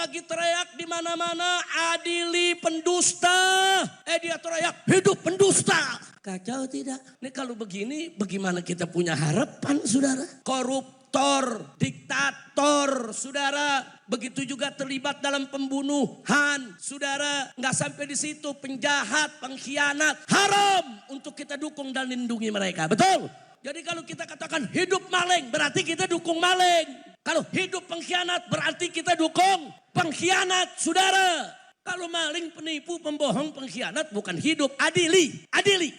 lagi teriak di mana-mana, adili pendusta. Dia teriak, hidup pendusta. Kacau tidak? Ini kalau begini, bagaimana kita punya harapan, saudara? Koruptor, diktator, saudara. Begitu juga terlibat dalam pembunuhan, saudara. Nggak sampai di situ, penjahat, pengkhianat. Haram untuk kita dukung dan lindungi mereka, betul? Jadi kalau kita katakan hidup maling, berarti kita dukung maling. Kalau hidup pengkhianat, berarti kita dukung pengkhianat, saudara. Kalau maling, penipu, pembohong, pengkhianat, bukan hidup. Adili, adili.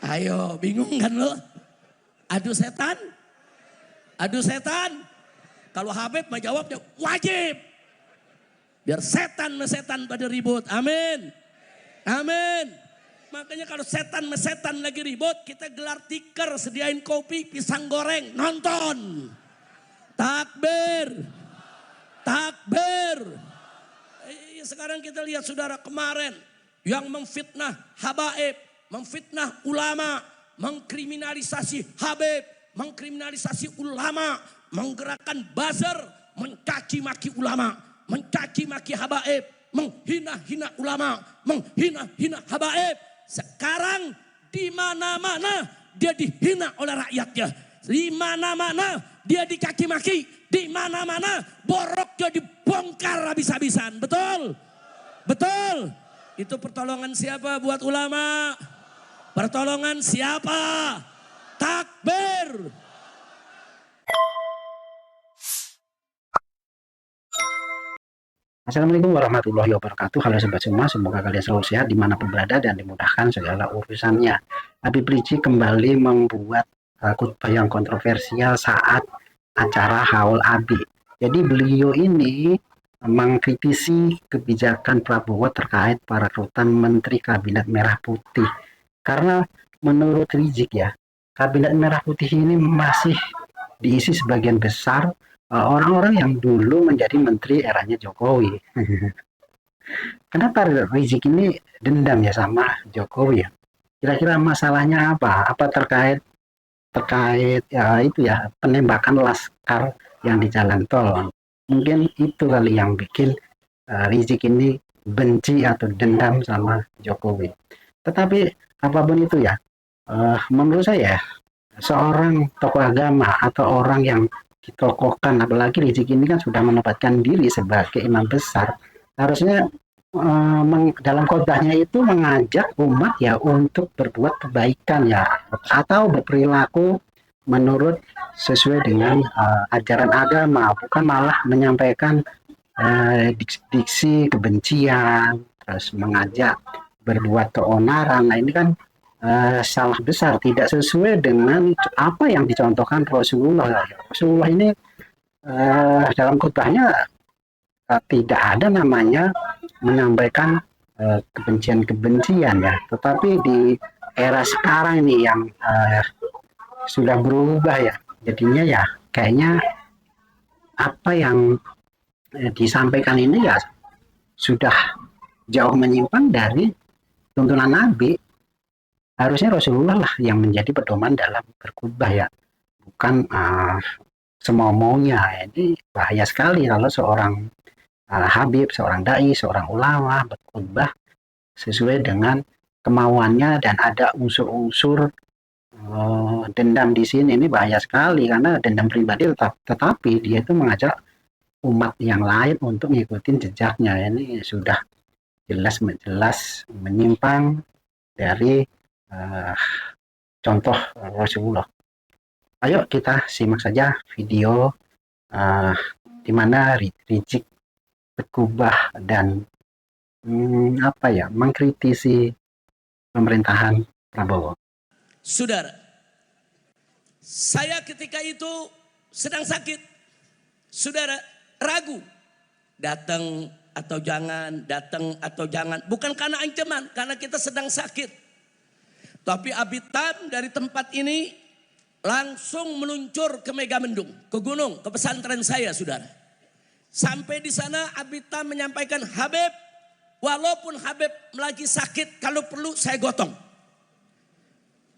Ayo, bingung kan lo? Adu setan? Adu setan? Kalau Habib mah jawabnya wajib. Biar setan mesetan pada ribut. Amin. Amin. Makanya kalau setan mesetan lagi ribut, kita gelar tikar, sediain kopi, pisang goreng, nonton. Takbir. Takbir. Sekarang kita lihat saudara kemarin yang memfitnah habaib, memfitnah ulama, mengkriminalisasi Habib, mengkriminalisasi ulama, menggerakkan buzzer, mencaci maki ulama, mencaci maki habaib, menghina-hina ulama, menghina-hina habaib. Sekarang di mana-mana dia dihina oleh rakyatnya. Di mana-mana dia dicaci maki, di mana-mana boroknya dibongkar habis-habisan. Betul? Betul? Itu pertolongan siapa buat ulama? Pertolongan siapa? Takbir. Assalamualaikum warahmatullahi wabarakatuh. Halo sobat semua, semoga kalian selalu sehat dimanapun berada dan dimudahkan segala urusannya. Habib Rizik kembali membuat khutbah yang kontroversial saat acara Haul Abi. Jadi beliau ini mengkritisi kebijakan Prabowo terkait perekrutan Menteri Kabinet Merah Putih. Karena menurut Rizik ya, Kabinet Merah Putih ini masih diisi sebagian besar orang-orang yang dulu menjadi menteri eranya Jokowi. Kenapa Rizik ini dendam ya sama Jokowi ya? Kira-kira masalahnya apa? Apa terkait ya itu ya penembakan laskar yang di jalan tol? Mungkin itu kali yang bikin Rizik ini benci atau dendam sama Jokowi. Tetapi apapun itu ya, menurut saya seorang tokoh agama atau orang yang ditokohkan, apalagi Rizik ini kan sudah menempatkan diri sebagai imam besar, harusnya dalam khotbahnya itu mengajak umat ya untuk berbuat kebaikan ya, atau berperilaku menurut sesuai dengan ajaran agama, bukan malah menyampaikan diksi kebencian, terus mengajak berbuat keonaran. Nah ini kan salah besar, tidak sesuai dengan apa yang dicontohkan Rasulullah. Rasulullah ini dalam khutbahnya tidak ada namanya menyampaikan kebencian-kebencian ya. Tetapi di era sekarang ini yang sudah berubah ya, jadinya ya kayaknya apa yang disampaikan ini ya sudah jauh menyimpang dari tuntunan Nabi. Harusnya Rasulullah lah yang menjadi pedoman dalam berkhutbah ya, bukan semau-maunya. Ini bahaya sekali kalau seorang habib, seorang dai, seorang ulama berkhutbah sesuai dengan kemauannya dan ada unsur-unsur dendam di sini. Ini bahaya sekali karena dendam pribadi tetapi dia itu mengajak umat yang lain untuk ngikutin jejaknya. Ini sudah jelas menyimpang dari contoh Rasulullah. Ayo kita simak saja video di mana Rizik berkhutbah dan mengkritisi pemerintahan Prabowo. Saudara, saya ketika itu sedang sakit. Saudara, ragu datang atau jangan, bukan karena ancaman, karena kita sedang sakit. Tapi Abitam dari tempat ini langsung meluncur ke Megamendung, ke gunung, ke pesantren saya, saudara. Sampai di sana Abitam menyampaikan, Habib, walaupun Habib lagi sakit, kalau perlu saya gotong.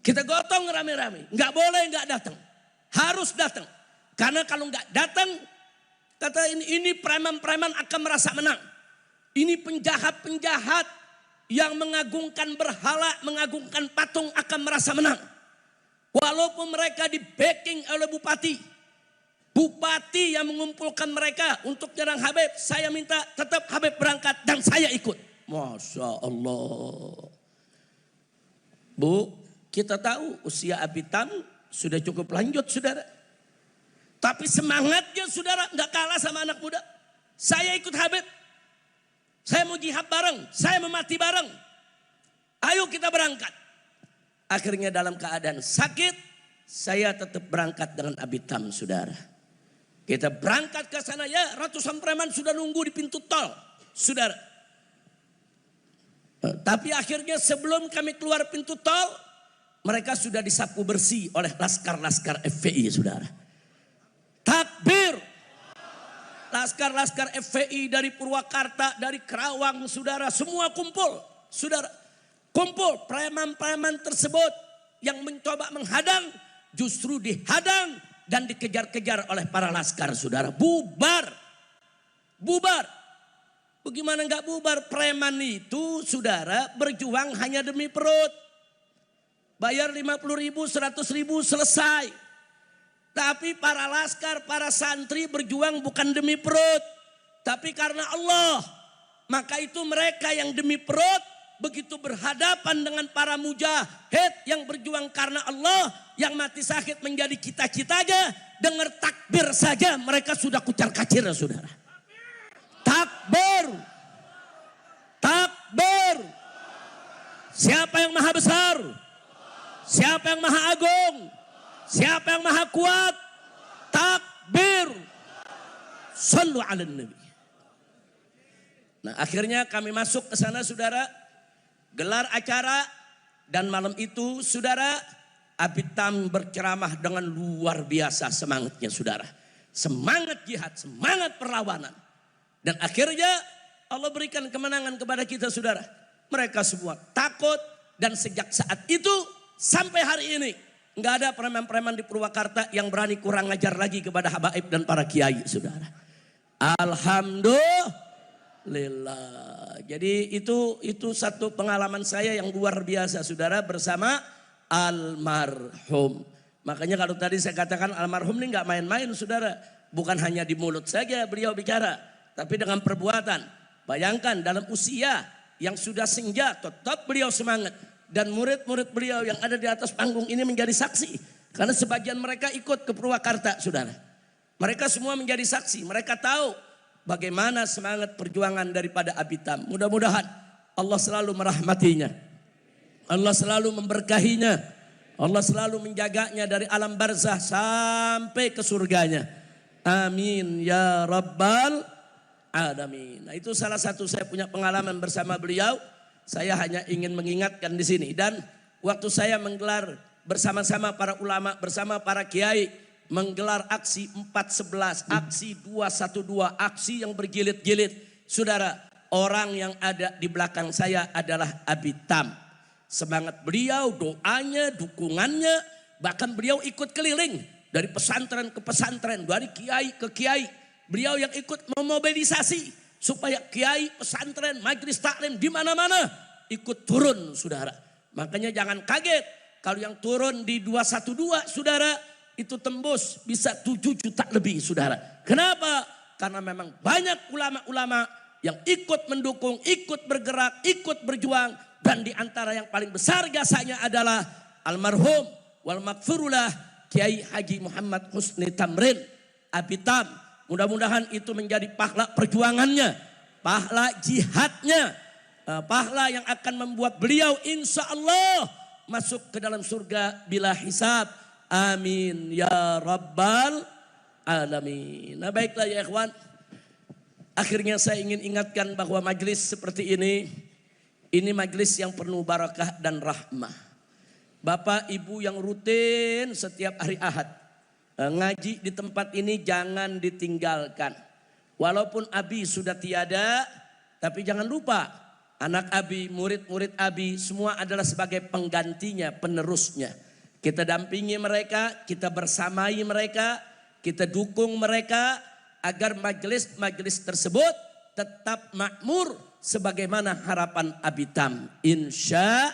Kita gotong rame-rame, nggak boleh nggak datang, harus datang. Karena kalau nggak datang, Kata ini preman-preman akan merasa menang. Ini penjahat-penjahat yang mengagungkan berhala, mengagungkan patung akan merasa menang. Walaupun mereka di backing oleh bupati. Bupati yang mengumpulkan mereka untuk nyerang Habib. Saya minta tetap Habib berangkat dan saya ikut. Masya Allah. Bu, kita tahu usia Abitam sudah cukup lanjut saudara. Tapi semangatnya saudara gak kalah sama anak muda. Saya ikut Habib. Saya mau jihad bareng. Saya mau mati bareng. Ayo kita berangkat. Akhirnya dalam keadaan sakit. Saya tetap berangkat dengan Abitam saudara. Kita berangkat ke sana ya. Ratusan preman sudah nunggu di pintu tol. Saudara. Tapi akhirnya sebelum kami keluar pintu tol. Mereka sudah disapu bersih oleh laskar-laskar FPI saudara. Takbir. Laskar-laskar FPI dari Purwakarta, dari Kerawang saudara. Semua kumpul saudara. Kumpul preman-preman tersebut yang mencoba menghadang. Justru dihadang dan dikejar-kejar oleh para laskar saudara. Bubar. Bubar. Bagaimana enggak bubar? Preman itu saudara berjuang hanya demi perut. Bayar 50.000, 100.000 selesai. Tapi para laskar, para santri berjuang bukan demi perut. Tapi karena Allah. Maka itu mereka yang demi perut begitu berhadapan dengan para mujahid yang berjuang karena Allah. Yang mati sakit menjadi cita-citanya. Dengar takbir saja mereka sudah kucar-kacir saudara. Takbir. Takbir. Siapa yang maha besar? Siapa yang maha agung? Siapa yang maha kuat? Takbir. Sallu ala nabi. Nah akhirnya kami masuk ke sana saudara. Gelar acara. Dan malam itu saudara. Abitam berceramah dengan luar biasa semangatnya saudara. Semangat jihad, semangat perlawanan. Dan akhirnya Allah berikan kemenangan kepada kita saudara. Mereka semua takut. Dan sejak saat itu sampai hari ini. Enggak ada preman-preman di Purwakarta yang berani kurang ngajar lagi kepada habaib dan para kiai saudara. Alhamdulillah. Jadi itu satu pengalaman saya yang luar biasa saudara bersama almarhum. Makanya kalau tadi saya katakan almarhum ini enggak main-main saudara. Bukan hanya di mulut saja beliau bicara. Tapi dengan perbuatan. Bayangkan dalam usia yang sudah senja tetap beliau semangat. Dan murid-murid beliau yang ada di atas panggung ini menjadi saksi. Karena sebagian mereka ikut ke Purwakarta saudara. Mereka semua menjadi saksi. Mereka tahu bagaimana semangat perjuangan daripada Abitam. Mudah-mudahan Allah selalu merahmatinya. Allah selalu memberkahinya. Allah selalu menjaganya dari alam barzah sampai ke surganya. Amin ya rabbal alamin. Nah itu salah satu saya punya pengalaman bersama beliau. Saya hanya ingin mengingatkan di sini. Dan waktu saya menggelar bersama-sama para ulama, bersama para kiai. Menggelar aksi 411, aksi 212, aksi yang berjilid-jilid. Saudara, orang yang ada di belakang saya adalah Abitam. Semangat beliau, doanya, dukungannya. Bahkan beliau ikut keliling. Dari pesantren ke pesantren, dari kiai ke kiai. Beliau yang ikut memobilisasi. Supaya kiai, pesantren, majelis taklim di mana-mana ikut turun saudara. Makanya jangan kaget kalau yang turun di 212 saudara itu tembus bisa 7 juta lebih saudara. Kenapa? Karena memang banyak ulama-ulama yang ikut mendukung, ikut bergerak, ikut berjuang. Dan di antara yang paling besar jasanya adalah almarhum wal maghfurullah Kiai Haji Muhammad Husni Tamrin Abitam. Mudah-mudahan itu menjadi pahala perjuangannya, pahala jihadnya, pahala yang akan membuat beliau insya Allah masuk ke dalam surga bila hisab. Amin ya rabbal alamin. Nah baiklah ya ikhwan. Akhirnya saya ingin ingatkan bahwa majelis seperti ini majelis yang penuh barakah dan rahmah. Bapak ibu yang rutin setiap hari Ahad ngaji di tempat ini jangan ditinggalkan. Walaupun Abi sudah tiada, tapi jangan lupa anak Abi, murid-murid Abi semua adalah sebagai penggantinya, penerusnya. Kita dampingi mereka, kita bersamai mereka, kita dukung mereka agar majelis-majelis tersebut tetap makmur sebagaimana harapan Abitam. Insya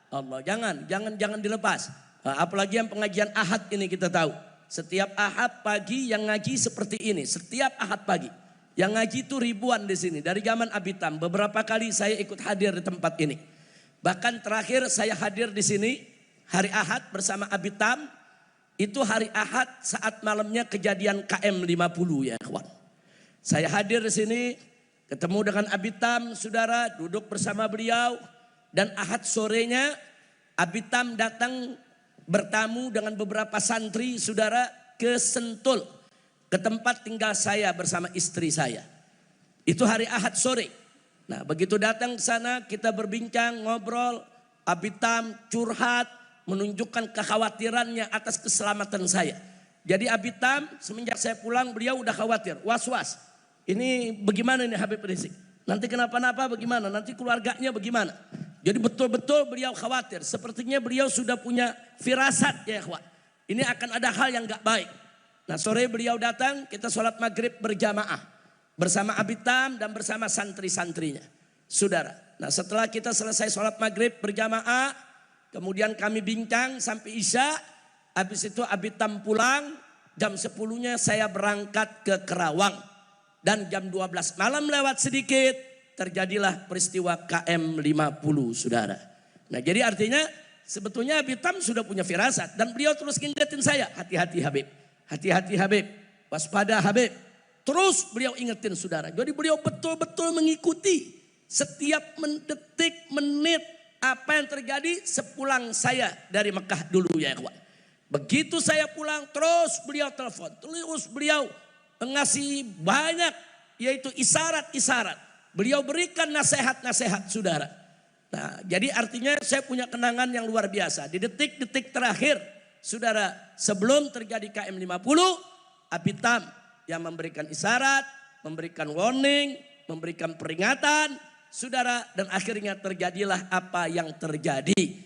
Allah. Jangan dilepas. Apalagi yang pengajian Ahad ini kita tahu. Setiap Ahad pagi yang ngaji seperti ini. Setiap Ahad pagi. Yang ngaji itu ribuan di sini. Dari zaman Abitam. Beberapa kali saya ikut hadir di tempat ini. Bahkan terakhir saya hadir di sini hari Ahad bersama Abitam. Itu hari Ahad saat malamnya kejadian KM 50 ya kawan. Saya hadir di sini ketemu dengan Abitam, saudara, duduk bersama beliau. Dan Ahad sorenya Abitam datang bertamu dengan beberapa santri saudara ke Sentul. Ke tempat tinggal saya bersama istri saya. Itu hari Ahad sore. Nah begitu datang ke sana kita berbincang, ngobrol. Abitam curhat. Menunjukkan kekhawatirannya atas keselamatan saya. Jadi Abitam semenjak saya pulang beliau udah khawatir. Was-was. Ini bagaimana ini Habib Rizik? Nanti kenapa-napa bagaimana? Nanti keluarganya bagaimana? Jadi betul-betul beliau khawatir. Sepertinya beliau sudah punya firasat ya ikhwan. Ini akan ada hal yang gak baik. Nah sore beliau datang kita sholat maghrib berjamaah. Bersama Abitam dan bersama santri-santrinya. Saudara. Nah setelah kita selesai sholat maghrib berjamaah. Kemudian kami bincang sampai Isya. Habis itu Abitam pulang. Jam 10-nya saya berangkat ke Kerawang. Dan jam 12 malam lewat sedikit. Terjadilah peristiwa KM 50 saudara. Nah jadi artinya sebetulnya Abitam sudah punya firasat. Dan beliau terus ngingetin saya. Hati-hati Habib. Hati-hati Habib. Waspada Habib. Terus beliau ingetin saudara. Jadi beliau betul-betul mengikuti. Setiap detik menit. Apa yang terjadi sepulang saya dari Mekah dulu ya kawan. Begitu saya pulang terus beliau telepon. Terus beliau mengasih banyak yaitu isyarat-isyarat. Beliau berikan nasihat-nasihat saudara. Nah jadi artinya saya punya kenangan yang luar biasa. Di detik-detik terakhir saudara sebelum terjadi KM 50. Abitam yang memberikan isyarat, memberikan warning, memberikan peringatan. Saudara dan akhirnya terjadilah apa yang terjadi.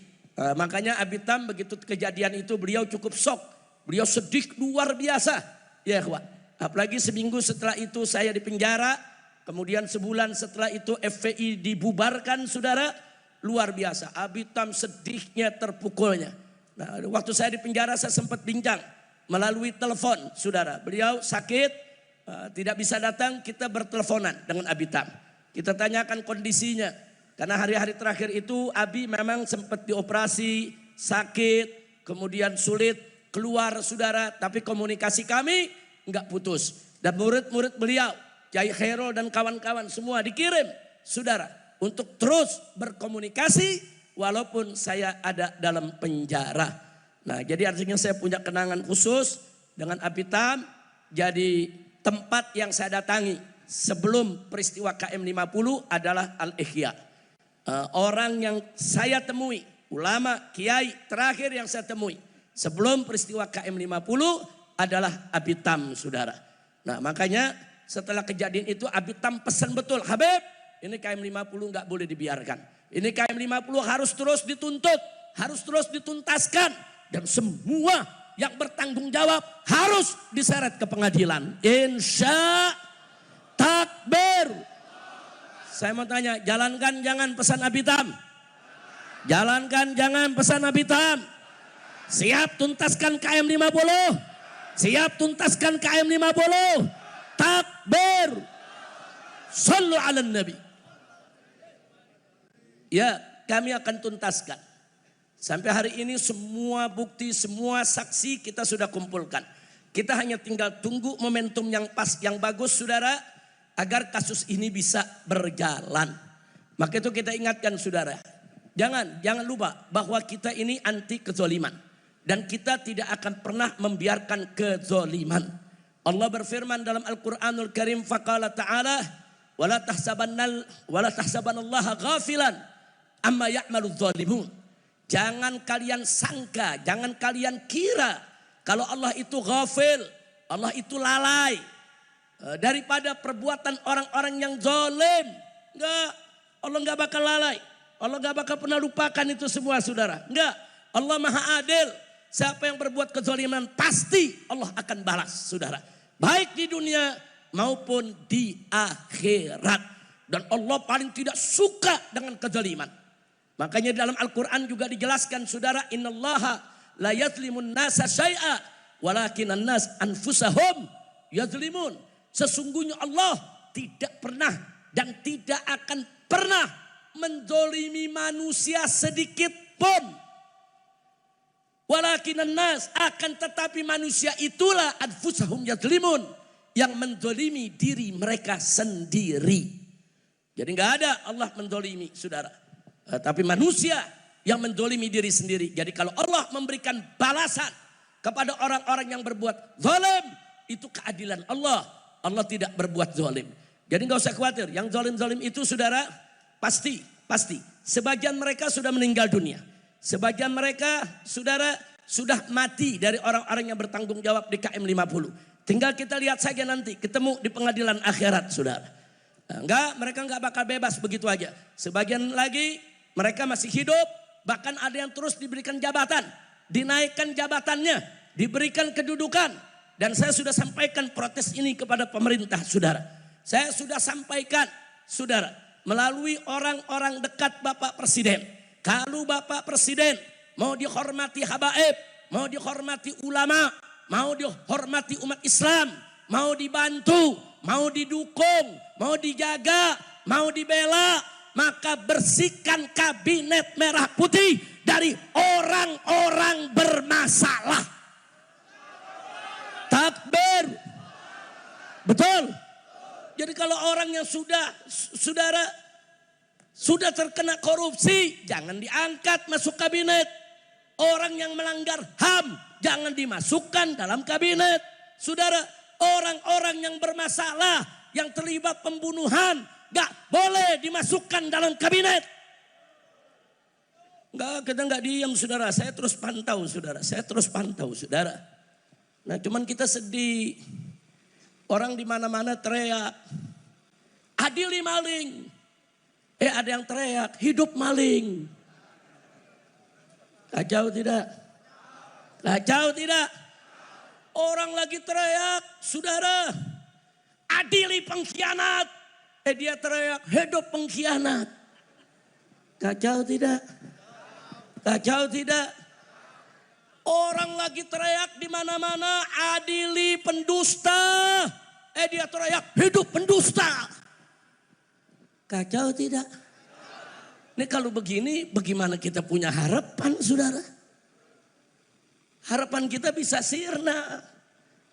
Makanya Abitam begitu kejadian itu beliau cukup shock. Beliau sedih luar biasa. Ya kawan. Apalagi seminggu setelah itu saya di penjara. Kemudian sebulan setelah itu FPI dibubarkan saudara. Luar biasa. Abitam sedihnya terpukulnya. Nah, waktu saya di penjara saya sempat bincang. Melalui telepon saudara. Beliau sakit. Tidak bisa datang kita berteleponan dengan Abitam. Kita tanyakan kondisinya. Karena hari-hari terakhir itu Abi memang sempat dioperasi, sakit, kemudian sulit keluar saudara. Tapi komunikasi kami enggak putus. Dan murid-murid beliau, Kiai Khairul dan kawan-kawan semua dikirim saudara. Untuk terus berkomunikasi walaupun saya ada dalam penjara. Nah jadi artinya saya punya kenangan khusus dengan Abitam. Jadi tempat yang saya datangi. Sebelum peristiwa KM 50 adalah Al-Ihya. Orang yang saya temui, ulama, kiai terakhir yang saya temui. Sebelum peristiwa KM 50 adalah Abitam saudara. Nah makanya setelah kejadian itu Abitam pesan betul. Habib ini KM 50 gak boleh dibiarkan. Ini KM 50 harus terus dituntut. Harus terus dituntaskan. Dan semua yang bertanggung jawab harus diseret ke pengadilan. Insya Takbir. Saya mau tanya, jalankan jangan pesan Abitam. Jalankan jangan pesan Abitam. Siap tuntaskan KM 50. Siap tuntaskan KM 50. Takbir. Sallu ala Nabi. Ya, kami akan tuntaskan. Sampai hari ini semua bukti, semua saksi kita sudah kumpulkan. Kita hanya tinggal tunggu momentum yang pas, yang bagus saudara. Agar kasus ini bisa berjalan. Maka itu kita ingatkan saudara. Jangan lupa bahwa kita ini anti kezoliman. Dan kita tidak akan pernah membiarkan kezoliman. Allah berfirman dalam Al-Quranul Karim. Faqala ta'ala. Wala tahsabanallaha ghafilan. Amma ya'malu zalimun. Jangan kalian sangka. Jangan kalian kira. Kalau Allah itu ghafil. Allah itu lalai. Daripada perbuatan orang-orang yang zalim. Enggak. Allah enggak bakal lalai. Allah enggak bakal pernah lupakan itu semua saudara. Enggak. Allah maha adil. Siapa yang berbuat kezaliman pasti Allah akan balas saudara. Baik di dunia maupun di akhirat. Dan Allah paling tidak suka dengan kezaliman. Makanya dalam Al-Quran juga dijelaskan saudara, innallaha la yazlimun nasa syai'a walakinan nas anfusahum yazlimun. Sesungguhnya Allah tidak pernah dan tidak akan pernah menzalimi manusia sedikit pun. Walakinan nas, akan tetapi manusia itulah anfusahum yazlimun, yang menzalimi diri mereka sendiri. Jadi nggak ada Allah menzalimi saudara, tapi manusia yang menzalimi diri sendiri. Jadi kalau Allah memberikan balasan kepada orang-orang yang berbuat zalim, itu keadilan Allah. Allah tidak berbuat zalim. Jadi nggak usah khawatir. Yang zalim-zalim itu saudara pasti. Sebagian mereka sudah meninggal dunia. Sebagian mereka saudara sudah mati dari orang-orang yang bertanggung jawab di KM 50. Tinggal kita lihat saja nanti ketemu di pengadilan akhirat saudara. Mereka enggak bakal bebas begitu aja. Sebagian lagi mereka masih hidup, bahkan ada yang terus diberikan jabatan, dinaikkan jabatannya, diberikan kedudukan. Dan saya sudah sampaikan protes ini kepada pemerintah saudara. Saya sudah sampaikan saudara melalui orang-orang dekat Bapak Presiden. Kalau Bapak Presiden mau dihormati habaib, mau dihormati ulama, mau dihormati umat Islam, mau dibantu, mau didukung, mau dijaga, mau dibela, maka bersihkan kabinet merah putih dari orang-orang bermasalah. Takbir. Betul. Jadi kalau orang yang saudara sudah terkena korupsi, jangan diangkat masuk kabinet. Orang yang melanggar HAM jangan dimasukkan dalam kabinet. Saudara, orang-orang yang bermasalah, yang terlibat pembunuhan, gak boleh dimasukkan dalam kabinet. Kita gak diam saudara, saya terus pantau saudara. Nah cuman kita sedih, orang di mana-mana teriak, adili maling. Ada yang teriak, hidup maling. Kacau tidak? Orang lagi teriak, saudara, adili pengkhianat. Dia teriak, hidup pengkhianat. Kacau tidak? Orang lagi teriak di mana-mana, adili pendusta. Dia teriak, hidup pendusta. Kacau tidak? Ini kalau begini, bagaimana kita punya harapan saudara? Harapan kita bisa sirna.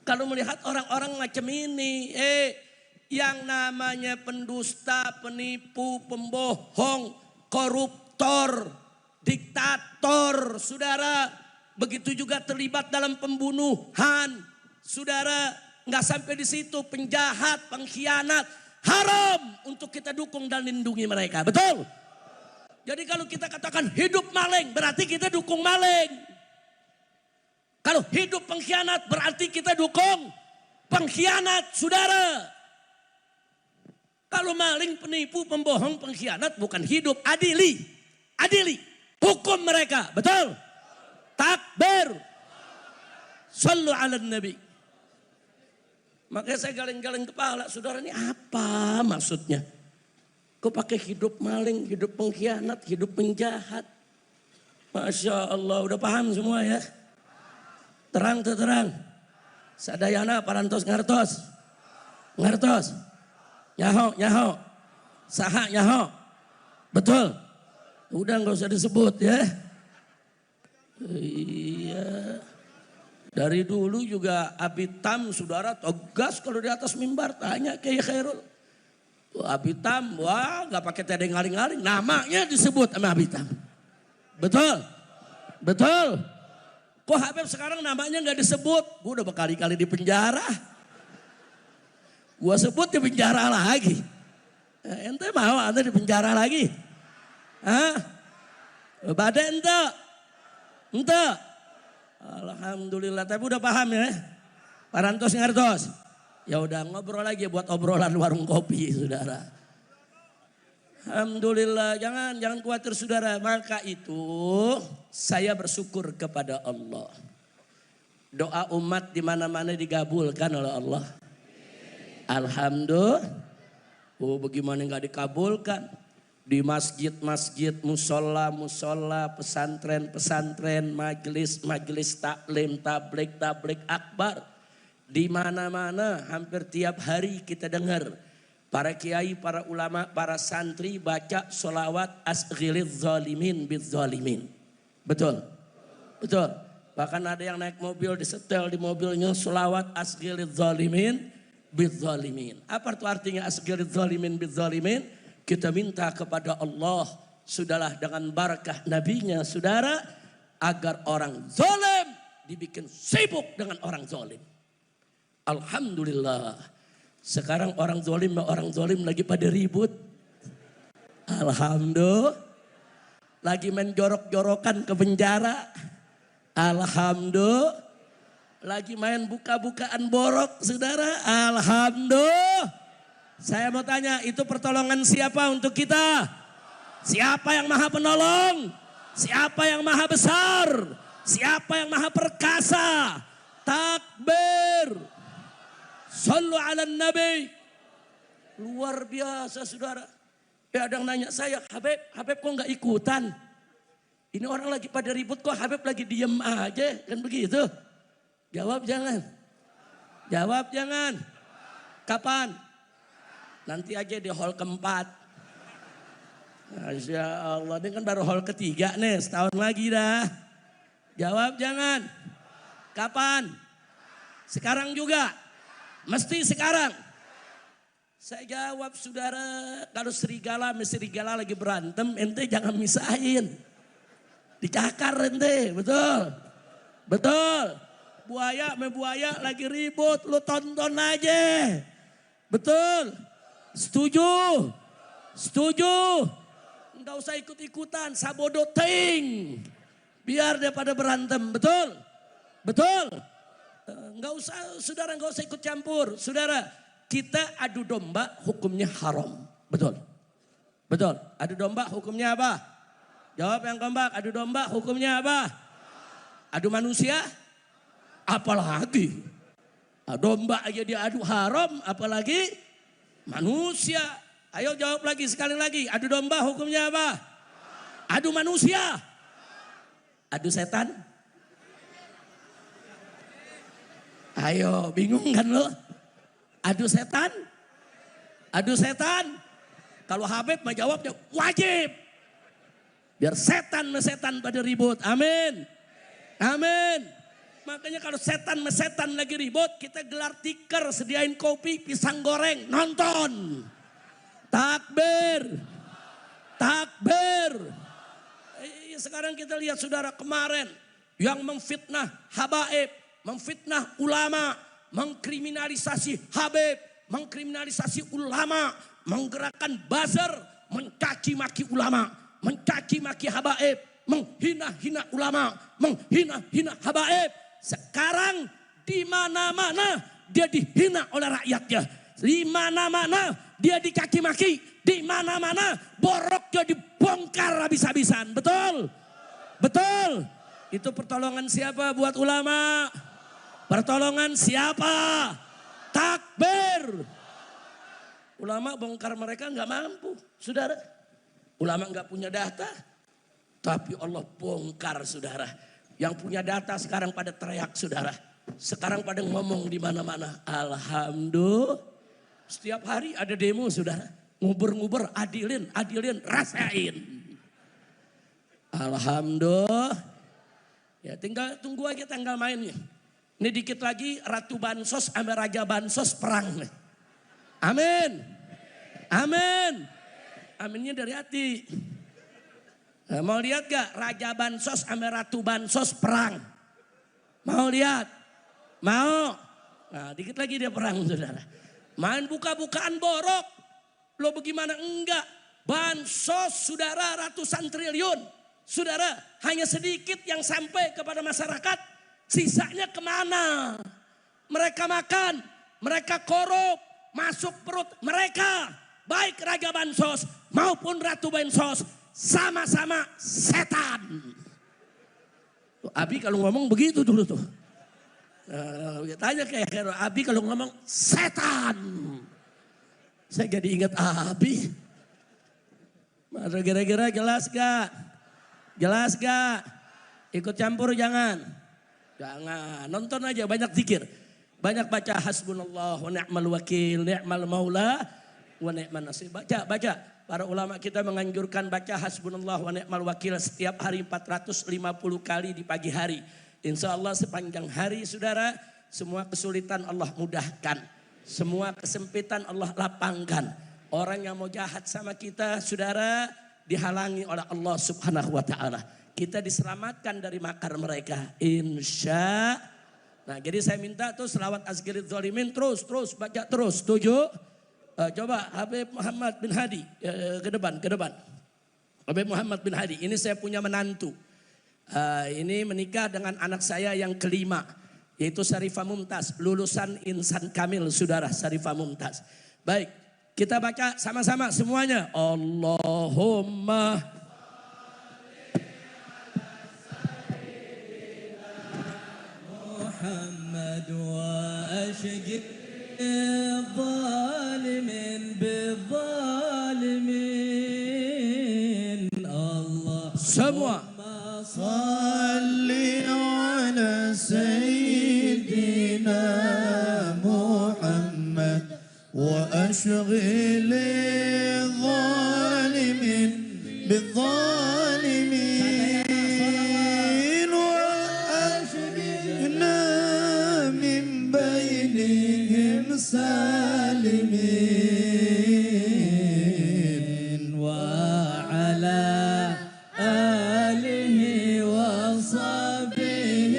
Kalau melihat orang-orang macam ini, yang namanya pendusta, penipu, pembohong, koruptor, diktator, saudara. Begitu juga terlibat dalam pembunuhan, saudara. Nggak sampai di situ, penjahat, pengkhianat. Haram untuk kita dukung dan lindungi mereka. Betul? Jadi kalau kita katakan hidup maling, berarti kita dukung maling. Kalau hidup pengkhianat, berarti kita dukung pengkhianat, saudara. Kalau maling, penipu, pembohong, pengkhianat bukan hidup, adili. Hukum mereka, betul? Takbir. Sallu ala nabi. Makanya saya galeng-galeng kepala, saudara, ini apa maksudnya? Kok pakai hidup maling, hidup pengkhianat, hidup penjahat? Masya Allah, udah paham semua ya? Terang. Sadayana parantos ngartos. Nyaho. Saha nyaho. Betul. Udah gak usah disebut ya. Iya. Dari dulu juga Abitam saudara tegas kalau di atas mimbar, tanya Kiai Khairul. Abitam, wah gak pakai tedeng ngaling-ngaling, namanya disebut sama Abitam. Betul. Kok Habib sekarang namanya gak disebut? Gue udah berkali-kali di penjara. Gue sebut di penjara lagi. Ente mau ente di penjara lagi? Hah? Badai ente? Alhamdulillah, tapi udah paham ya. Parantos ngartos. Ya udah ngobrol lagi buat obrolan warung kopi saudara. Alhamdulillah, jangan khawatir saudara. Maka itu saya bersyukur kepada Allah. Doa umat di mana-mana digabulkan oleh Allah. Alhamdulillah. Oh, bagaimana nggak dikabulkan? Di masjid-masjid, musola-musola, pesantren-pesantren, majelis taklim, tablik akbar. Di mana-mana hampir tiap hari kita dengar para kiai, para ulama, para santri baca sholawat asghiliz zalimin biz zalimin. Betul? Betul. Bahkan ada yang naik mobil disetel di mobilnya sholawat asghiliz zalimin biz zalimin. Apa itu artinya asghiliz zalimin biz zalimin? Kita minta kepada Allah, sudahlah dengan barakah nabinya saudara, agar orang zalim dibikin sibuk dengan orang zalim. Alhamdulillah. Sekarang orang zalim lagi pada ribut. Alhamdulillah. Lagi main jorok-jorokan ke penjara. Alhamdulillah. Lagi main buka-bukaan borok saudara. Alhamdulillah. Saya mau tanya, itu pertolongan siapa untuk kita? Siapa yang maha penolong? Siapa yang maha besar? Siapa yang maha perkasa? Takbir. Sallu ala nabi. Luar biasa saudara. Ya ada yang nanya saya, Habib kok gak ikutan? Ini orang lagi pada ribut kok Habib lagi diem aja, kan begitu? Jawab jangan. Jawab jangan. Kapan? Nanti aja di hall keempat. Masya Allah, ini kan baru hall ketiga nih, setahun lagi dah. Jawab jangan. Kapan? Sekarang juga. Mesti sekarang. Saya jawab saudara, kalau serigala lagi berantem, ente jangan misahin. Dicakar ente, betul? Betul. Buaya lagi ribut, lu tonton aja. Betul? Setuju? Setuju? Enggak usah ikut-ikutan, sabodo ting. Biar dia pada berantem, betul? Betul? Enggak usah, saudara enggak usah ikut campur. Saudara, kita adu domba hukumnya haram. Betul? Betul? Adu domba hukumnya apa? Jawab yang keempat, adu domba hukumnya apa? Adu manusia? Apalagi? Domba aja dia adu haram, apalagi manusia. Ayo jawab lagi, sekali lagi. Adu domba hukumnya apa? Adu manusia. Adu setan. Ayo, bingung kan lo? Adu setan. Adu setan. Kalau Habib mah jawabnya wajib. Biar setan pada ribut. Amin. Amin. Makanya kalau setan lagi ribut, kita gelar tikar, sediain kopi, pisang goreng, nonton. Takbir. Takbir. Sekarang kita lihat saudara kemarin yang memfitnah habaib, memfitnah ulama, mengkriminalisasi habib, mengkriminalisasi ulama, menggerakkan buzzer, mencaci maki ulama, mencaci maki habaib, menghina-hina ulama, menghina-hina habaib. Sekarang di mana-mana dia dihina oleh rakyatnya. Di mana-mana dia dicaci maki, di mana-mana boroknya dibongkar habis-habisan. Betul? Betul? Itu pertolongan siapa buat ulama? Pertolongan siapa? Takbir. Ulama bongkar mereka nggak mampu, saudara. Ulama nggak punya data, tapi Allah bongkar, saudara. Yang punya data sekarang pada teriak, saudara. Sekarang pada ngomong di mana-mana. Alhamdulillah. Setiap hari ada demo, saudara. Nguber-nguber, adilin, rasain. Alhamdulillah. Ya tinggal tunggu aja tanggal mainnya. Ini dikit lagi Ratu Bansos sama Raja Bansos perang. Amin. Amin. Aminnya dari hati. Nah, mau lihat gak Raja Bansos sama Ratu Bansos perang? Mau lihat? Mau? Nah dikit lagi dia perang, saudara. Main buka-bukaan borok. Lo bagaimana enggak? Bansos saudara ratusan triliun. Saudara hanya sedikit yang sampai kepada masyarakat. Sisanya kemana? Mereka makan, mereka korup, masuk perut mereka. Baik Raja Bansos maupun Ratu Bansos sama-sama setan. Abi kalau ngomong begitu dulu tuh. Tanya kayak Abi kalau ngomong setan. Saya jadi ingat Abi. Kira-kira jelas gak? Jelas gak? Ikut campur jangan. Jangan, nonton aja, banyak zikir. Banyak baca hasbunallah wa ni'mal wakil, ni'mal maula wa ni'man nasir. Baca. Para ulama kita menganjurkan baca hasbunallah wa ni'mal wakil setiap hari 450 kali di pagi hari. Insya Allah sepanjang hari saudara, semua kesulitan Allah mudahkan. Semua kesempitan Allah lapangkan. Orang yang mau jahat sama kita saudara, dihalangi oleh Allah subhanahu wa ta'ala. Kita diselamatkan dari makar mereka. Insya. Nah jadi saya minta tuh selawat azkirid zalimin terus baca terus. Setuju? Coba Habib Muhammad bin Hadi ke depan. Habib Muhammad bin Hadi, ini saya punya menantu. Ini menikah dengan anak saya yang kelima, yaitu Syarifah Mumtaz, lulusan Insan Kamil saudara, Syarifah Mumtaz. Baik, kita baca sama-sama semuanya. Allahumma Muhammad wa ashqi الظالمين بالظالمين الله semua صل على سيدنا محمد وأشغل الظالمين بالظالمين وأشغلنا من بينهم سالمين وعلى آله وصحبه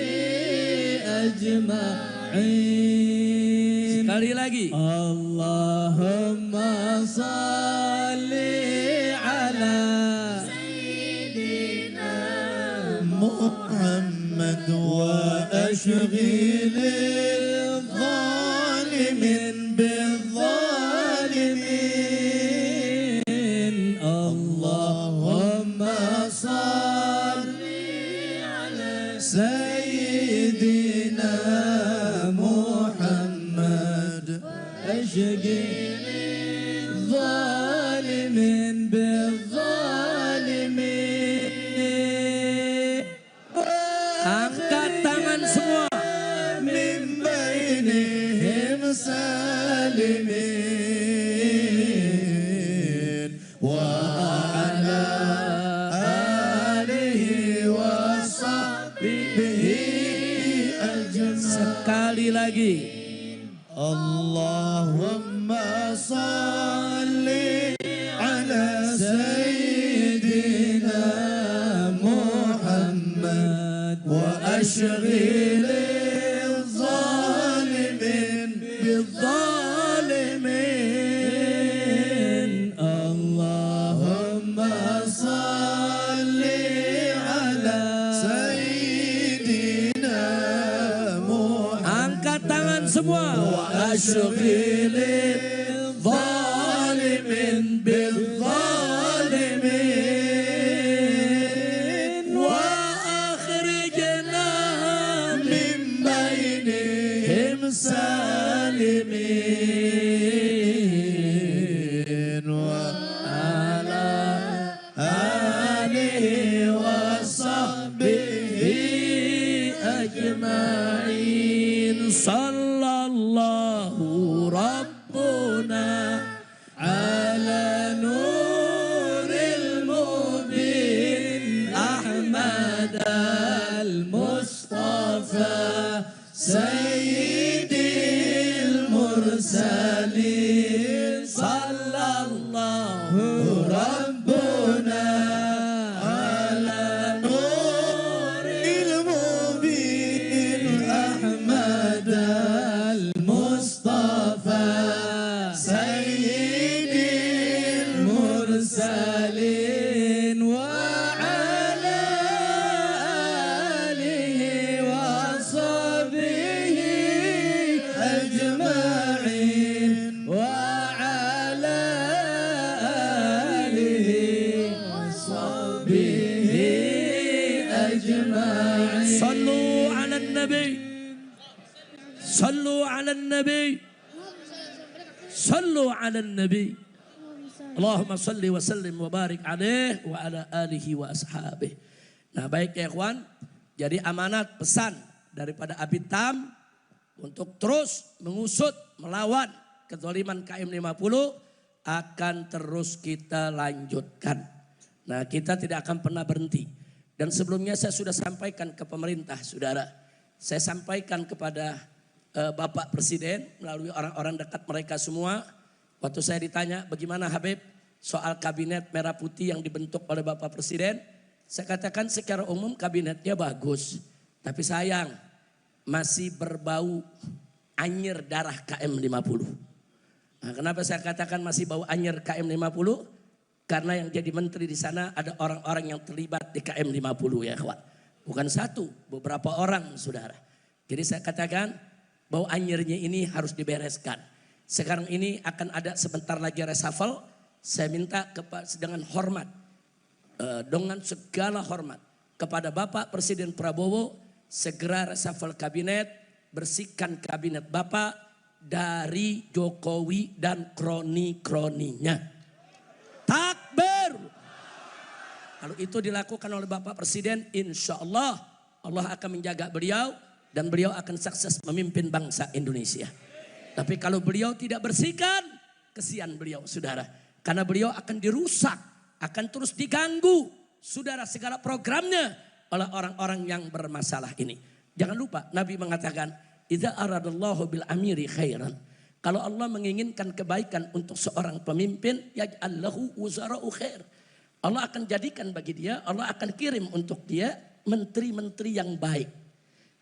أجمعين. Sekali lagi. Allahumma salli ala Sayyidina Muhammad wa ashghil الظالمين بالظالمين. اللهم صل على سيدنا محمد أشغل الظالمين بالظالمين. Angkat tangan semua. سالمين وعلى آله وصحبه أجمعين. Sekali lagi. Allahumma salli ala Sayyidina Muhammad wa ashghil الظالمين. اللهم صل على سيدنا محمد. Angkat tangan semua. وأشغل الظالمين بالظالمين وأخرجنا من بينهم سالمين وعلى آله وصحبه أجمعين. صلى الله ربنا على نور المبين أحمد المصطفى سيد المرسلين. صلى الله ربنا على نور المبين أحمد المصطفى سيد المرسلين وعلى آله وصحبه أجمعين وعلى آله وصحبه أجمعين. صلوا على النبي. صلوا على النبي. صلوا sallu ala nabi. Allahumma salli wa sallim wa barik alaih wa ala alihi wa ashabih. Nah baik ya ikhwan, jadi amanat pesan daripada Abitam untuk terus mengusut, melawan kezaliman KM 50 akan terus kita lanjutkan. Nah kita tidak akan pernah berhenti. Dan sebelumnya saya sudah sampaikan ke pemerintah saudara. Saya sampaikan kepada Bapak Presiden melalui orang-orang dekat mereka semua. Waktu saya ditanya bagaimana Habib soal kabinet merah putih yang dibentuk oleh Bapak Presiden. Saya katakan secara umum kabinetnya bagus. Tapi sayang masih berbau anyir darah KM 50. Nah, kenapa saya katakan masih bau anyir KM 50? Karena yang jadi menteri di sana ada orang-orang yang terlibat di KM 50 ya kawan. Bukan satu, beberapa orang saudara. Jadi saya katakan bau anyirnya ini harus dibereskan. Sekarang ini akan ada sebentar lagi reshuffle. Saya minta dengan hormat, dengan segala hormat kepada Bapak Presiden Prabowo segera reshuffle kabinet, bersihkan kabinet Bapak dari Jokowi dan kroni-kroninya. Takbir. Kalau itu dilakukan oleh Bapak Presiden, insya Allah Allah akan menjaga beliau dan beliau akan sukses memimpin bangsa Indonesia. Tapi kalau beliau tidak bersihkan, kesian beliau saudara. Karena beliau akan dirusak, akan terus diganggu saudara segala programnya oleh orang-orang yang bermasalah ini. Jangan lupa Nabi mengatakan, idza aradallahu bil amiri khairan. Kalau Allah menginginkan kebaikan untuk seorang pemimpin, yaj'al lahu wuzara'u khair. Allah akan jadikan bagi dia, Allah akan kirim untuk dia menteri-menteri yang baik.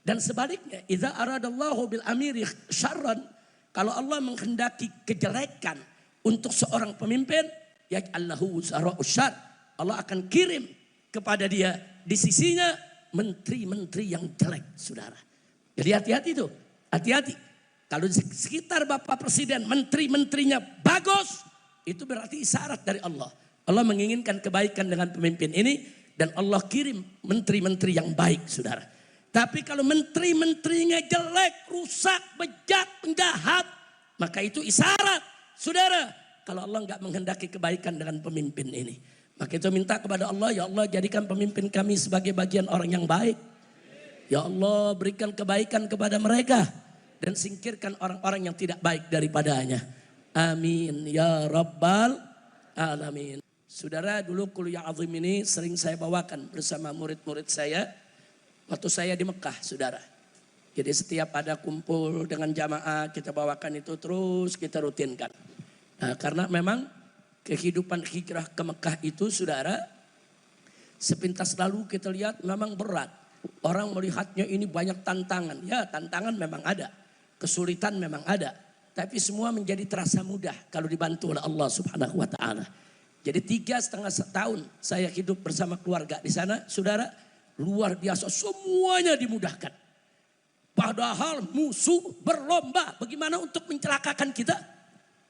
Dan sebaliknya, idza aradallahu bil amiri syarran. Kalau Allah menghendaki kejelekan untuk seorang pemimpin, yaj'allahu wuzara'u syarr. Allah akan kirim kepada dia di sisinya menteri-menteri yang jelek, saudara. Jadi hati-hati tuh, hati-hati. Kalau di sekitar Bapak Presiden menteri-menterinya bagus, itu berarti isyarat dari Allah. Allah menginginkan kebaikan dengan pemimpin ini dan Allah kirim menteri-menteri yang baik, saudara. Tapi kalau menteri-menterinya jelek, rusak, bejat, penjahat, maka itu isyarat, saudara. Kalau Allah nggak menghendaki kebaikan dengan pemimpin ini, maka itu minta kepada Allah, ya Allah jadikan pemimpin kami sebagai bagian orang yang baik. Ya Allah berikan kebaikan kepada mereka dan singkirkan orang-orang yang tidak baik daripadanya. Amin ya rabbal alamin. Saudara, dulu kuliah azim ini sering saya bawakan bersama murid-murid saya waktu saya di Mekah, saudara. Jadi setiap ada kumpul dengan jamaah kita bawakan itu terus kita rutinkan. Nah, karena memang kehidupan hijrah ke Mekah itu saudara, sepintas lalu kita lihat memang berat. Orang melihatnya ini banyak tantangan. Ya tantangan memang ada, kesulitan memang ada. Tapi semua menjadi terasa mudah kalau dibantu oleh Allah Subhanahu wa ta'ala. Jadi 3,5 tahun saya hidup bersama keluarga di sana, saudara, luar biasa semuanya dimudahkan. Padahal musuh berlomba bagaimana untuk mencelakakan kita.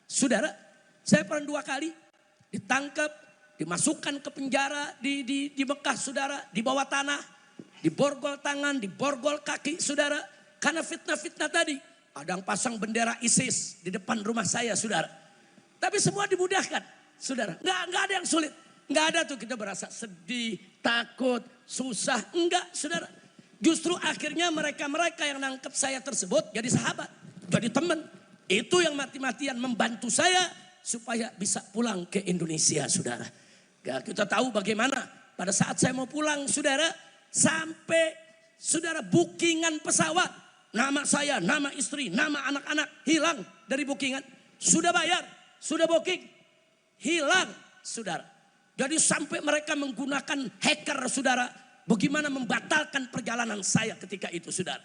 Saudara, saya pernah 2 kali ditangkap, dimasukkan ke penjara di Mekah, saudara, di bawah tanah, diborgol tangan, diborgol kaki, saudara, karena fitnah-fitnah tadi. Ada yang pasang bendera ISIS di depan rumah saya, saudara. Tapi semua dimudahkan, saudara. Nggak ada yang sulit. Nggak ada tuh kita berasa sedih, takut, susah. Enggak, saudara. Justru akhirnya mereka-mereka yang nangkep saya tersebut jadi sahabat, jadi teman. Itu yang mati-matian membantu saya supaya bisa pulang ke Indonesia, saudara. Ya, kita tahu bagaimana pada saat saya mau pulang, saudara, sampai saudara bookingan pesawat, nama saya, nama istri, nama anak-anak hilang dari bookingan. Sudah bayar, sudah booking, hilang, saudara. Jadi sampai mereka menggunakan hacker, saudara, bagaimana membatalkan perjalanan saya ketika itu, saudara.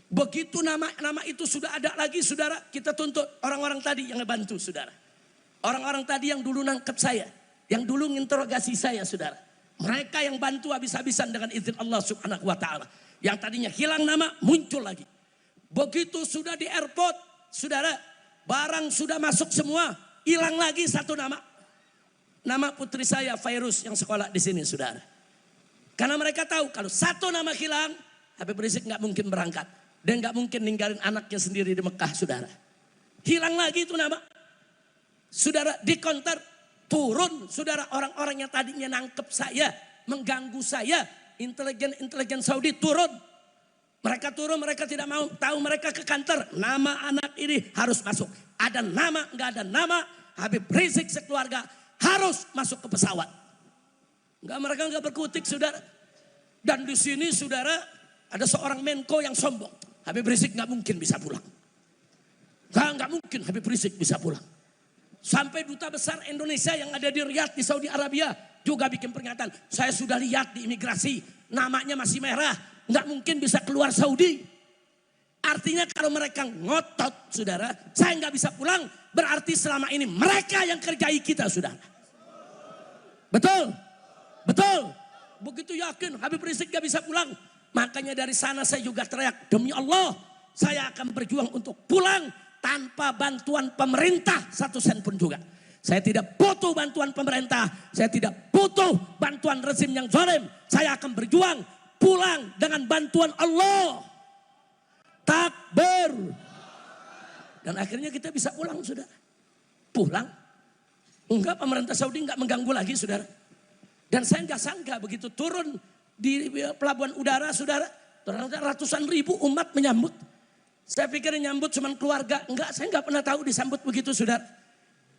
Begitu nama itu sudah ada lagi, saudara, kita tuntut orang-orang tadi yang ngebantu, saudara. Orang-orang tadi yang dulu nangkep saya, yang dulu nginterogasi saya, saudara. Mereka yang bantu habis-habisan dengan izin Allah Subhanahu wa ta'ala. Yang tadinya hilang nama, muncul lagi. Begitu sudah di airport, saudara, barang sudah masuk semua, hilang lagi satu nama. Nama putri saya, Fairuz, yang sekolah di sini, saudara. Karena mereka tahu kalau satu nama hilang, Habib Rizik nggak mungkin berangkat. Dan nggak mungkin ninggalin anaknya sendiri di Mekah, saudara. Hilang lagi itu nama. Saudara, di counter turun, saudara, orang-orang yang tadinya nangkep saya, mengganggu saya, intelijen Saudi turun. Mereka turun, mereka tidak mau tahu, mereka ke kantor. Nama anak ini harus masuk. Ada nama, enggak ada nama, Habib Rizik sekeluarga harus masuk ke pesawat. Mereka enggak berkutik, saudara. Dan di sini, saudara, ada seorang Menko yang sombong. Habib Rizik enggak mungkin bisa pulang. Enggak mungkin Habib Rizik bisa pulang. Sampai duta besar Indonesia yang ada di Riyadh di Saudi Arabia juga bikin pernyataan. Saya sudah lihat di imigrasi, namanya masih merah. Nggak mungkin bisa keluar Saudi. Artinya kalau mereka ngotot, saudara, saya nggak bisa pulang. Berarti selama ini mereka yang kerjai kita, saudara. Betul? Betul? Begitu yakin Habib Rizik nggak bisa pulang. Makanya dari sana saya juga teriak, demi Allah, saya akan berjuang untuk pulang tanpa bantuan pemerintah 1 sen pun juga. Saya tidak butuh bantuan pemerintah. Saya tidak butuh bantuan rezim yang zalim. Saya akan berjuang pulang dengan bantuan Allah. Takbir. Dan akhirnya kita bisa pulang, saudara. Pulang. Enggak, pemerintah Saudi enggak mengganggu lagi, saudara. Dan saya enggak sangka begitu turun di pelabuhan udara, saudara. Ternyata ratusan ribu umat menyambut. Saya pikir nyambut cuma keluarga. Enggak, saya enggak pernah tahu disambut begitu, saudara.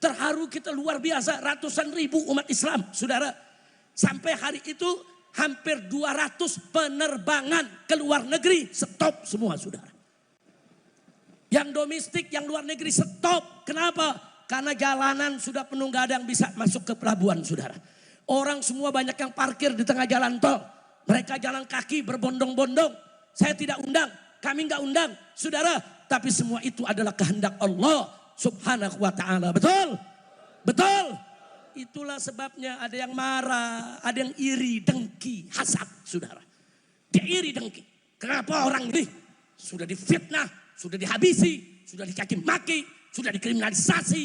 Terharu kita luar biasa. Ratusan ribu umat Islam, saudara. Sampai hari itu hampir 200 penerbangan ke luar negeri stop semua, saudara. Yang domestik, yang luar negeri stop. Kenapa? Karena jalanan sudah penuh, gak ada yang bisa masuk ke pelabuhan, saudara. Orang semua banyak yang parkir di tengah jalan tol. Mereka jalan kaki berbondong-bondong. Saya tidak undang. Kami enggak undang, saudara. Tapi semua itu adalah kehendak Allah subhanahu wa ta'ala. Betul? Betul? Itulah sebabnya ada yang marah, ada yang iri, dengki, hasad, saudara. Dia iri, dengki. Kenapa orang ini sudah difitnah, sudah dihabisi, sudah dicaci maki, sudah dikriminalisasi,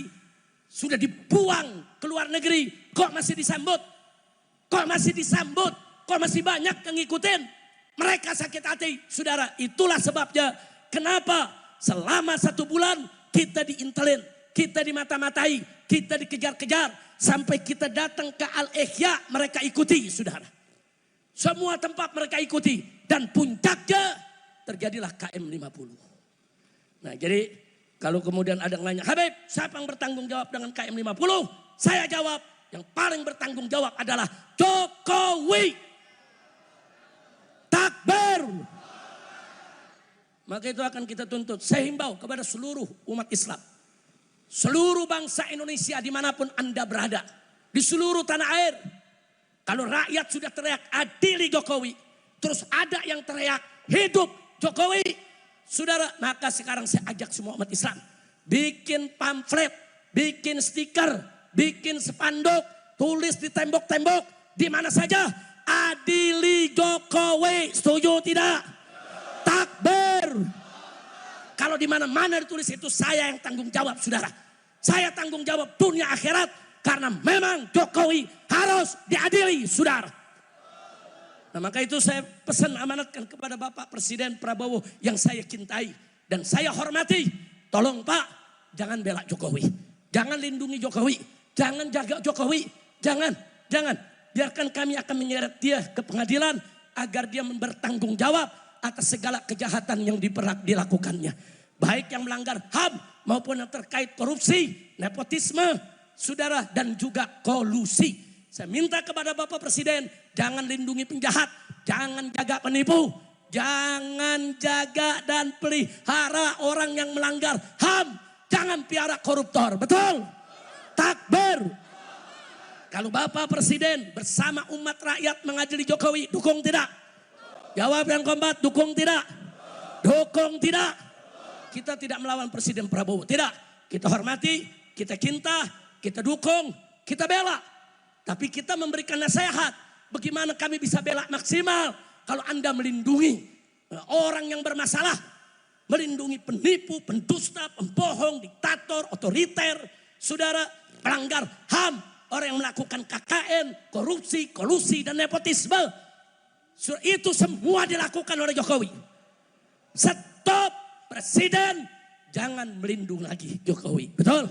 sudah dibuang ke luar negeri. Kok masih disambut? Kok masih disambut? Kok masih banyak yang ngikutin? Mereka sakit hati, saudara. Itulah sebabnya kenapa selama 1 bulan kita diintelin, kita dimata-matai, kita dikejar-kejar. Sampai kita datang ke Al-Ihya, mereka ikuti, saudara. Semua tempat mereka ikuti. Dan puncaknya terjadilah KM50. Nah, jadi kalau kemudian ada yang nanya, Habib, siapa yang bertanggung jawab dengan KM50? Saya jawab, yang paling bertanggung jawab adalah Jokowi. Takbir. Maka itu akan kita tuntut. Saya himbau kepada seluruh umat Islam. Seluruh bangsa Indonesia dimanapun Anda berada. Di seluruh tanah air. Kalau rakyat sudah teriak adili Jokowi. Terus ada yang teriak hidup Jokowi. Saudara, maka sekarang saya ajak semua umat Islam. Bikin pamflet, bikin stiker, bikin spanduk. Tulis di tembok-tembok. Di mana saja. Adili Jokowi, setuju tidak? Takbir. Kalau di mana-mana ditulis itu saya yang tanggung jawab, saudara. Saya tanggung jawab dunia akhirat karena memang Jokowi harus diadili, saudara. Nah, maka itu saya pesan amanatkan kepada Bapak Presiden Prabowo yang saya cintai dan saya hormati. Tolong Pak, jangan bela Jokowi. Jangan lindungi Jokowi. Jangan jaga Jokowi. Jangan. Biarkan kami akan menyeret dia ke pengadilan agar dia bertanggung jawab atas segala kejahatan yang dilakukannya. Baik yang melanggar HAM maupun yang terkait korupsi, nepotisme, saudara, dan juga kolusi. Saya minta kepada Bapak Presiden, jangan lindungi penjahat, jangan jaga penipu, jangan jaga dan pelihara orang yang melanggar HAM, jangan piara koruptor, betul? Takbir. Kalau Bapak Presiden bersama umat rakyat mengadili Jokowi, dukung tidak? Jawab yang kombat, dukung tidak? Dukung tidak? Kita tidak melawan Presiden Prabowo, tidak. Kita hormati, kita cinta, kita dukung, kita bela. Tapi kita memberikan nasihat, bagaimana kami bisa bela maksimal kalau Anda melindungi orang yang bermasalah. Melindungi penipu, pendusta, pembohong, diktator, otoriter, saudara, pelanggar HAM. Orang yang melakukan KKN, korupsi, kolusi, dan nepotisme. Itu semua dilakukan oleh Jokowi. Stop, Presiden. Jangan melindungi lagi Jokowi. Betul?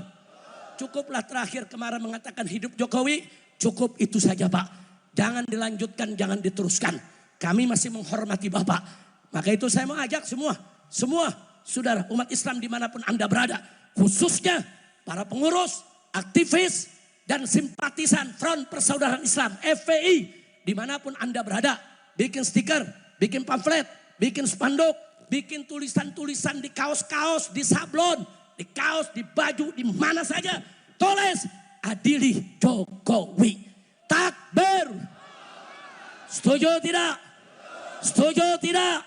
Cukuplah terakhir kemarin mengatakan hidup Jokowi. Cukup itu saja Pak. Jangan dilanjutkan, jangan diteruskan. Kami masih menghormati Bapak. Maka itu saya mau ajak semua saudara umat Islam dimanapun Anda berada. Khususnya para pengurus, aktivis, dan simpatisan Front Persaudaraan Islam FPI. Dimanapun Anda berada. Bikin stiker, bikin pamflet, bikin spanduk, bikin tulisan-tulisan di kaos-kaos, di sablon, di kaos, di baju, di mana saja. Tulis adili Jokowi. Takbir. Setuju tidak? Setuju tidak?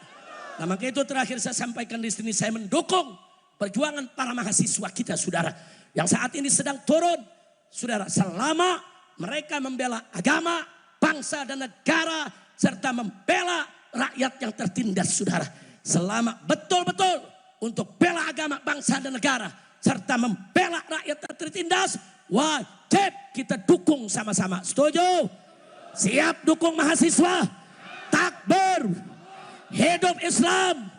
Nah maka itu terakhir saya sampaikan di sini. Saya mendukung perjuangan para mahasiswa kita saudara. Yang saat ini sedang turun. Saudara selama mereka membela agama, bangsa dan negara. Serta membela rakyat yang tertindas saudara. Selama betul-betul untuk bela agama, bangsa dan negara. Serta membela rakyat yang tertindas. Wajib kita dukung sama-sama. Setuju? Siap dukung mahasiswa? Takbir. Hidup Islam.